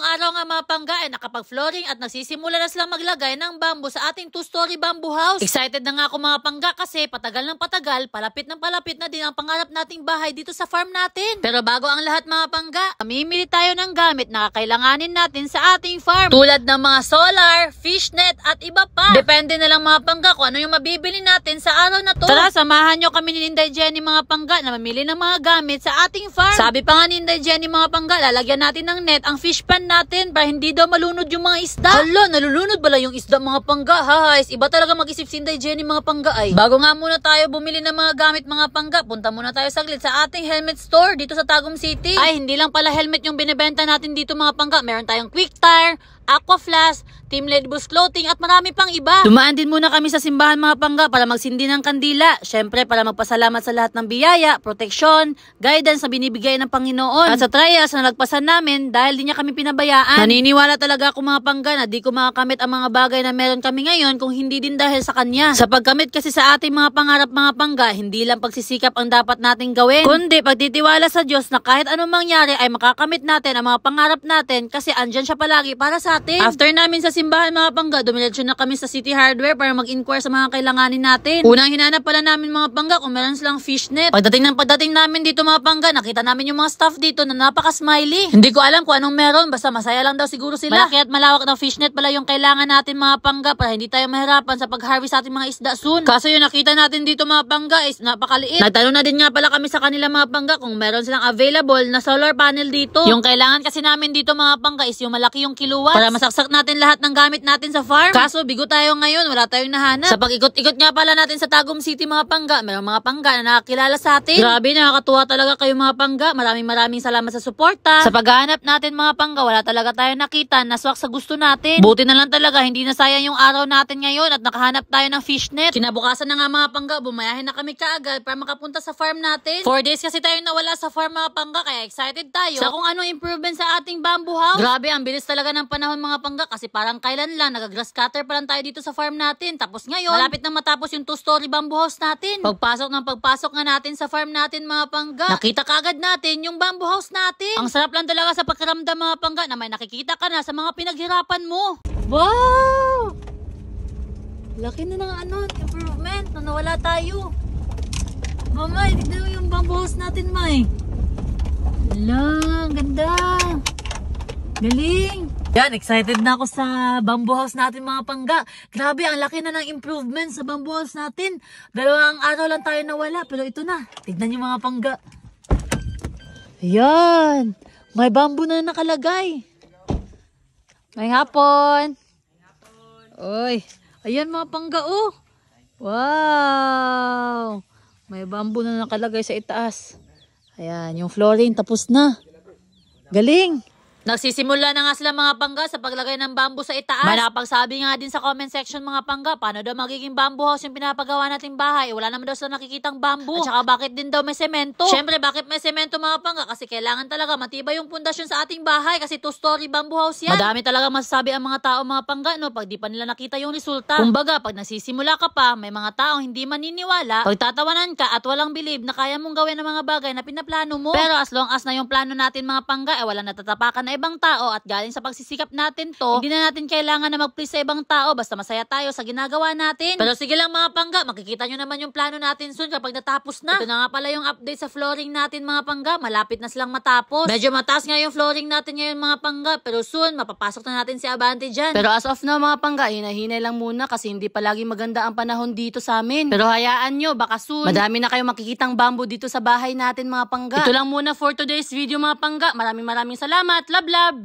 araw nga mga pangga ay nakapag-flooring at nagsisimula na silang maglagay ng bamboo sa ating 2-story bamboo house. Excited na nga ako mga pangga kasi patagal ng patagal, palapit na din ang pangarap nating bahay dito sa farm natin. Pero bago ang lahat mga pangga, mamimili tayo ng gamit na kakailanganin natin sa ating farm. Tulad ng mga solar, fishnet at iba pa. Depende na lang mga pangga kung ano yung mabibili natin sa araw na to. Tara, samahan nyo kami ni Inday Jenny mga pangga na mamili ng mga gamit sa ating farm. Sabi pa nga ni Inday Jenny mga pangga, lalagyan natin ng net ang fish pan natin para hindi daw malunod yung mga isda. Hala, nalulunod pala yung isda mga pangga. Hahays, iba talaga mag-isip si Inday Jenny mga pangga ay. Bago nga muna tayo bumili ng mga gamit mga pangga, punta muna tayo saglit sa ating helmet store dito sa Tagum City. Ay, hindi lang pala helmet yung binibenta natin dito mga pangga. Meron tayong quick tire, aqua flask, Team Ledbus clothing at marami pang iba. Dumaan din muna kami sa simbahan mga pangga para magsindi ng kandila. Syempre para magpasalamat sa lahat ng biyaya, proteksyon, guidance na binibigay ng Panginoon. At sa trials na nagpasan namin dahil di niya kami pinabayaan. Naniniwala talaga ako mga pangga na di ko makakamit ang mga bagay na meron kami ngayon kung hindi din dahil sa kanya. Sa pagkamit kasi sa ating mga pangarap mga pangga, hindi lang pagsisikap ang dapat nating gawin, kundi pagtitiwala sa Diyos na kahit anong mangyari ay makakamit natin ang mga pangarap natin kasi andyan siya palagi para sa atin. After namin sa simbahan mga pangga, dumiretso na kami sa City Hardware para mag-inquire sa mga kailanganin natin. Unang hinanap pala namin mga pangga kung meron silang fishnet. Pagdating namin dito mga pangga, nakita namin yung mga staff dito na napaka-smiley. Hindi ko alam kung anong meron, basta masaya lang daw siguro sila. Malaki at malawak na fishnet pala yung kailangan natin mga pangga para hindi tayo mahirapan sa pag-harvest ating mga isda soon. Kaso yung nakita natin dito mga pangga is napakaliit. Nagtanong na din nga pala kami sa kanila mga pangga kung meron silang available na solar panel dito. Yung kailangan kasi namin dito mga pangga is yung malaki yung kilowatts para masaksak natin lahat ng gamit natin sa farm. Kaso bigo tayo ngayon, wala tayong nahanap. Sa pag-ikot-ikot nga pala natin sa Tagum City mga pangga, mayroong mga pangga na nakakilala sa atin. Grabe, nakakatuwa talaga kayo mga pangga. Maraming salamat sa suporta. Sa paghahanap natin mga pangga, wala talaga tayong nakita na swak sa gusto natin. Buti na lang talaga, hindi na sayang yung araw natin ngayon at nakahanap tayo ng fishnet. Kinabukasan na nga mga pangga, bumayahin na kami kaagad para makapunta sa farm natin. 4 days kasi tayong nawala sa farm mga pangga, kaya excited tayo sa kung anong improvement sa ating bamboo house. Grabe, ang bilis talaga ng panahon mga pangga kasi parang kailan lang, nag-grass cutter pa lang tayo dito sa farm natin. Tapos ngayon, malapit na matapos yung 2-story bamboo house natin. Pagpasok nga natin sa farm natin mga pangga, nakita kaagad natin yung bamboo house natin. Ang sarap lang talaga sa pakiramdam mga pangga na may nakikita ka na sa mga pinaghirapan mo. Wow! Laki na ng improvement na nawala tayo. Mamay, tignan mo yung bamboo house natin, May. Lang, ganda. Galing. Yan, excited na ako sa bamboo house natin mga pangga. Grabe, ang laki na ng improvement sa bamboo house natin. 2 araw lang tayo nawala, pero ito na. Tignan niyo mga pangga. Ayan, may bamboo na nakalagay. May hapon. Oy, ayan mga pangga oh. Wow. May bamboo na nakalagay sa itaas. Ayan, yung flooring tapos na. Galing. Nagsisimula na nga sila mga pangga sa paglagay ng bamboo sa itaas. May nakapagsabi nga din sa comment section mga pangga, paano daw magiging bamboo house yung pinapagawa nating bahay? Wala naman daw sila nakikitang bamboo. At saka bakit din daw may semento? Syempre bakit may semento mga pangga? Kasi kailangan talaga matibay yung pundasyon sa ating bahay kasi 2-story bamboo house yan. Madami talaga masasabi ang mga tao mga pangga no, pag di pa nila nakita yung resulta. Kumbaga pag nagsisimula ka pa, may mga taong hindi maniniwala, pagtatawanan ka at walang believe na kaya mong gawin ang mga bagay na pinaplano mo. Pero as long as na yung plano natin mga pangga ay walang natatapakan na ibang tao at galing sa pagsisikap natin to, hindi na natin kailangan na mag-please sa ibang tao basta masaya tayo sa ginagawa natin. Pero sige lang mga pangga, makikita nyo naman yung plano natin soon kapag natapos na. Ito na nga pala yung update sa flooring natin mga pangga, malapit na silang matapos. Medyo mataas nga yung flooring natin ngayon mga pangga, pero soon mapapasok na natin si Abante dyan. Pero as of now mga pangga, hinahinay lang muna kasi hindi palagi maganda ang panahon dito sa amin. Pero hayaan nyo, baka soon madami na kayong makikitang bamboo dito sa bahay natin mga pangga. Ito lang muna for today's video mga pangga. Maraming salamat. Love.